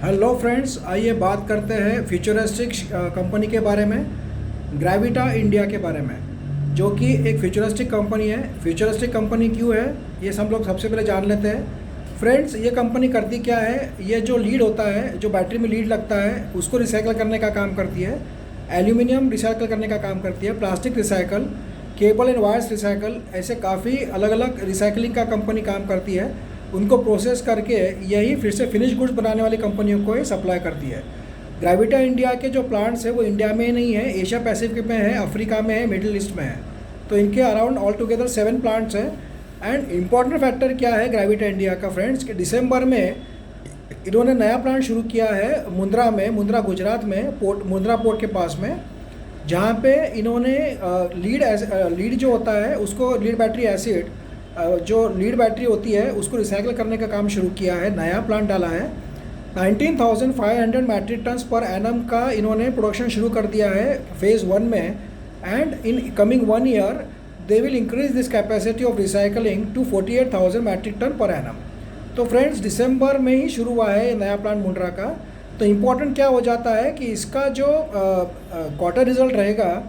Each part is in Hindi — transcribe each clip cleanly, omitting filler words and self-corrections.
हेलो फ्रेंड्स, आइए बात करते हैं फ्यूचरिस्टिक कंपनी के बारे में, ग्रेविटा इंडिया के बारे में, जो कि एक फ्यूचरिस्टिक कंपनी है। फ्यूचरिस्टिक कंपनी क्यों है ये सब लोग सबसे पहले जान लेते हैं। फ्रेंड्स, ये कंपनी करती क्या है? ये जो लीड होता है, जो बैटरी में लीड लगता है, उसको रिसाइकल करने का काम करती है। एल्यूमिनियम रिसाइकल करने का काम करती है, plastic recycle, cable and wires recycle, ऐसे काफ़ी अलग अलग रिसाइकलिंग का कंपनी काम करती है। उनको प्रोसेस करके यही फिर से फिनिश गुड्स बनाने वाली कंपनियों को ही सप्लाई करती है। ग्रेविटा इंडिया के जो प्लांट्स है वो इंडिया में नहीं है, एशिया पैसिफिक में है, अफ्रीका में है, मिडिल ईस्ट में है। तो इनके अराउंड ऑल टुगेदर 7 प्लांट्स हैं। एंड इम्पॉर्टेंट फैक्टर क्या है ग्रेविटा इंडिया का फ्रेंड्स, कि दिसंबर में इन्होंने नया प्लांट शुरू किया है मुंद्रा में, मुंद्रा गुजरात में, मुंद्रा पोर्ट के पास में, जहाँ पे इन्होंने लीड जो होता है उसको, लीड बैटरी एसिड जो लीड बैटरी होती है उसको रिसाइकल करने का काम शुरू किया है। नया प्लांट डाला है। 19,500 मैट्रिक टन्स पर एनम का इन्होंने प्रोडक्शन शुरू कर दिया है फेज़ 1 में। And in coming 1 year they will increase this capacity of recycling to 48,000 metric ton per annum. तो फ्रेंड्स, दिसंबर में ही शुरू हुआ है नया प्लांट मुंड्रा का। तो इम्पोर्टेंट क्या हो जाता है कि इसका जो क्वार्टर रिजल्ट रहेगा,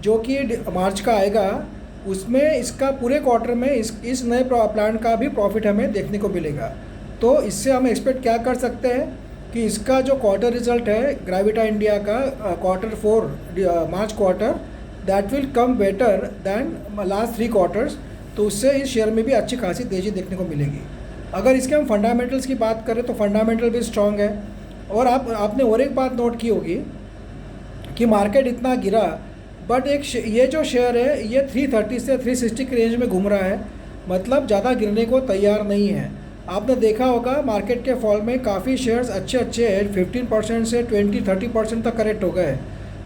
जो कि मार्च का आएगा, उसमें इसका पूरे क्वार्टर में इस नए प्लांट का भी प्रॉफिट हमें देखने को मिलेगा। तो इससे हम एक्सपेक्ट क्या कर सकते हैं कि इसका जो क्वार्टर रिजल्ट है ग्रेविटा इंडिया का, Q4 March quarter, that will come better than last 3 quarters. तो उससे इस शेयर में भी अच्छी खासी तेज़ी देखने को मिलेगी। अगर इसके हम फंडामेंटल्स की बात करें तो फंडामेंटल भी स्ट्रॉन्ग है। और आपने और एक बात नोट की होगी कि मार्केट इतना गिरा, बट ये जो शेयर है ये 330 से 360 की रेंज में घूम रहा है, मतलब ज़्यादा गिरने को तैयार नहीं है। आपने देखा होगा मार्केट के फॉल में काफ़ी शेयर्स अच्छे हैं, 15% से 20-30% तक करेक्ट हो गए।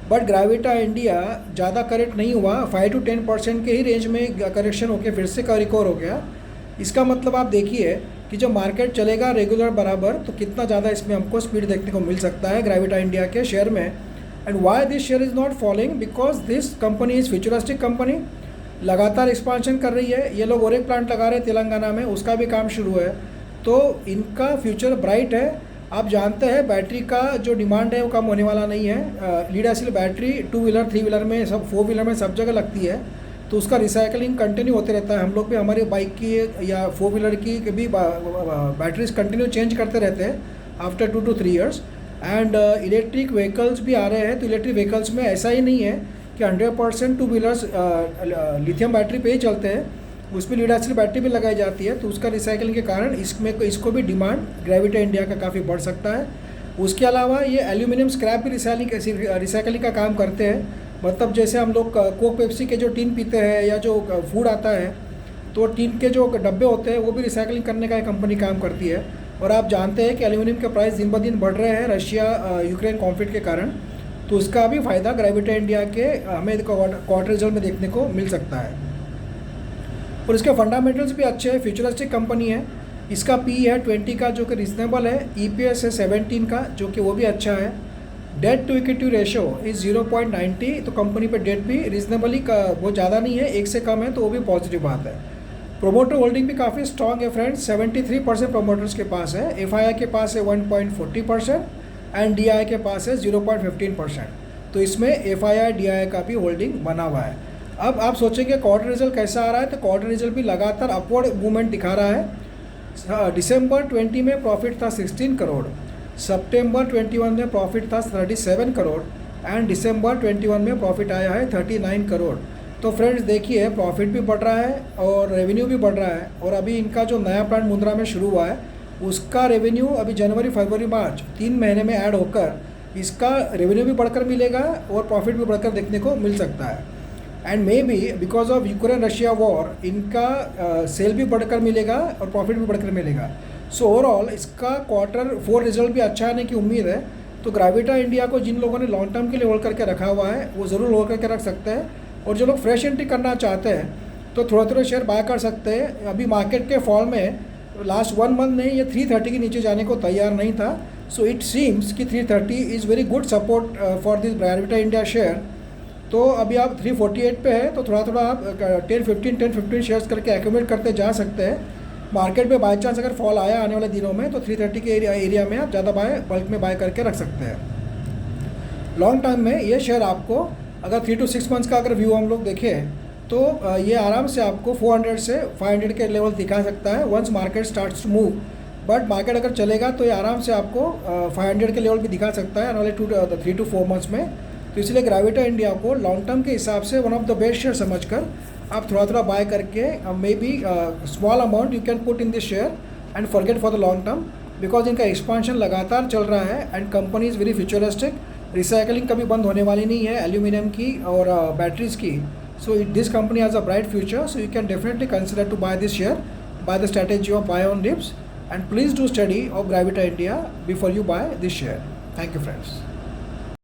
बट ग्रेविटा इंडिया ज़्यादा करेक्ट नहीं हुआ, 5 to 10% के ही रेंज में करेक्शन होकर फिर से रिकवर हो गया। इसका मतलब आप देखिए कि जो मार्केट चलेगा रेगुलर बराबर, तो कितना ज़्यादा इसमें हमको स्पीड देखने को मिल सकता है ग्रेविटा इंडिया के शेयर में। And why this share is not following, because this company is futuristic company, लगातार एक्सपांशन कर रही है। ये लोग और एक प्लांट लगा रहे हैं तेलंगाना में, उसका भी काम शुरू है। तो इनका फ्यूचर ब्राइट है। आप जानते हैं बैटरी का जो डिमांड है वो कम होने वाला नहीं है। Lead acid battery 2 wheeler 3 wheeler में, सब 4 व्हीलर में सब जगह लगती है। तो उसका रिसाइकलिंग कंटिन्यू होते रहता है। हम लोग भी हमारी बाइक की या 4 व्हीलर की भी बैटरीज कंटिन्यू चेंज करते रहते हैं after 2 to 3 years. And electric vehicles भी आ रहे हैं। तो इलेक्ट्रिक व्हीकल्स में ऐसा ही नहीं है कि 100% 2 व्हीलर्स लिथियम बैटरी पे ही चलते हैं, उसमें लीड एसिड बैटरी भी लगाई जाती है। तो उसका रिसाइकलिंग के कारण इसको भी डिमांड ग्रेविटा इंडिया का काफ़ी बढ़ सकता है। उसके अलावा ये एल्यूमिनियम स्क्रैप भी रिसाइकलिंग का काम करते हैं। मतलब जैसे हम लोग कोक पेप्सी के जो टीन पीते हैं या जो फूड आता है, तो टीन के जो डब्बे होते हैं वो भी रिसाइकलिंग करने का कंपनी काम करती है। और आप जानते हैं कि एल्यूमिनियम के प्राइस दिन ब दिन बढ़ रहे हैं रशिया यूक्रेन कॉन्फ्लिक्ट के कारण। तो उसका भी फ़ायदा ग्रेविटा इंडिया के हमें क्वार्टर रिजल्ट में देखने को मिल सकता है। और इसके फंडामेंटल्स भी अच्छे हैं। फ्यूचरिस्टिक कंपनी है। इसका पी है 20 का, जो कि रिजनेबल है। EPS है 17 का, जो कि वो भी अच्छा है। Debt to equity ratio is 0.90। तो कंपनी पे डेट भी रिजनेबली का वो ज़्यादा नहीं है, 1 से कम है, तो वो भी पॉजिटिव बात है। प्रोमोटर होल्डिंग भी काफ़ी स्ट्रॉन्ग है फ्रेंड्स, 73% प्रोमोटर्स के पास है। FII के पास है 1.40% एंड DII के पास है 0.15%। तो इसमें FII DII का भी होल्डिंग बना हुआ है। अब आप सोचेंगे क्वार्टर रिजल्ट कैसा आ रहा है, तो क्वार्टर रिजल्ट भी लगातार अपवर्ड मूवमेंट दिखा रहा है। दिसंबर 20 में प्रॉफिट था 16 करोड़, सितंबर 21 में प्रॉफिट था 37 करोड़ एंड दिसंबर 21 में प्रॉफिट आया है 39 करोड़। तो फ्रेंड्स देखिए, प्रॉफिट भी बढ़ रहा है और रेवेन्यू भी बढ़ रहा है। और अभी इनका जो नया प्लांट मुंद्रा में शुरू हुआ है उसका रेवेन्यू अभी जनवरी फरवरी मार्च 3 महीने में ऐड होकर इसका रेवेन्यू भी बढ़कर मिलेगा और प्रॉफिट भी बढ़कर देखने को मिल सकता है। And may be because of Ukraine Russia war इनका सेल भी बढ़कर मिलेगा और प्रॉफिट भी बढ़कर मिलेगा। सो ओवरऑल इसका Q4 रिजल्ट भी अच्छा आने की उम्मीद है। तो ग्रेविटा इंडिया को जिन लोगों ने लॉन्ग टर्म के लिए होल्ड करके रखा हुआ है वो ज़रूर होल्ड करके रख सकते हैं। और जो लोग फ्रेश एंट्री करना चाहते हैं तो थोड़ा शेयर बाय कर सकते हैं। अभी मार्केट के फॉल में लास्ट 1 मंथ में ये 330 के नीचे जाने को तैयार नहीं था। सो इट सीम्स कि 330 is very good support for this Gravita India share. तो अभी आप 348 पे है, तो थोड़ा आप 10-15 शेयर्स करके एक्यूमुलेट करते जा सकते हैं। मार्केट में बाई चांस अगर फॉल आया आने वाले दिनों में तो 330 के एरिया में आप ज़्यादा बल्क में बाय करके रख सकते हैं। लॉन्ग टर्म में ये शेयर आपको अगर 3 to 6 मंथ्स का अगर व्यू हम लोग देखें तो ये आराम से आपको 400 से 500 के लेवल दिखा सकता है once market starts to move. But market अगर चलेगा तो ये आराम से आपको 500 के लेवल भी दिखा सकता है आने वाले 3 to 4 मंथ्स में। तो इसलिए ग्रेविटा इंडिया को लॉन्ग टर्म के हिसाब से one of the best share समझकर आप थोड़ा थोड़ा बाय करके may be small amount you can put in this share and forget for the long term, because इनका एक्सपांशन लगातार चल रहा है and company is very futuristic. Recycling कभी बंद होने वाली नहीं है एल्यूमिनियम की और बैटरीज की। So this company has a bright future, so you can definitely consider to buy this share by the strategy of buy on dips, and please do study of Gravita India before you buy this share. Thank you friends.